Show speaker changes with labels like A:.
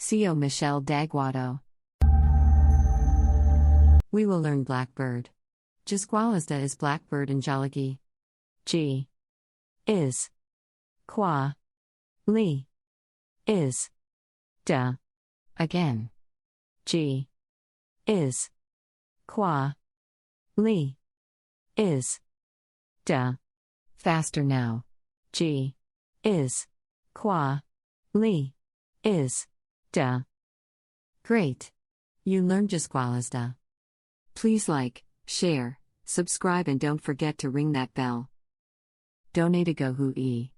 A: Co Michelle Daguado. We will learn blackbird. Jasqualista is blackbird in Jalagi. G is qua li is da. Again. G is qua li is da. Faster now. G is qua li is da. Great. You learned Jasqualista. Please like, share, subscribe and don't forget to ring that bell. Donate a go hui.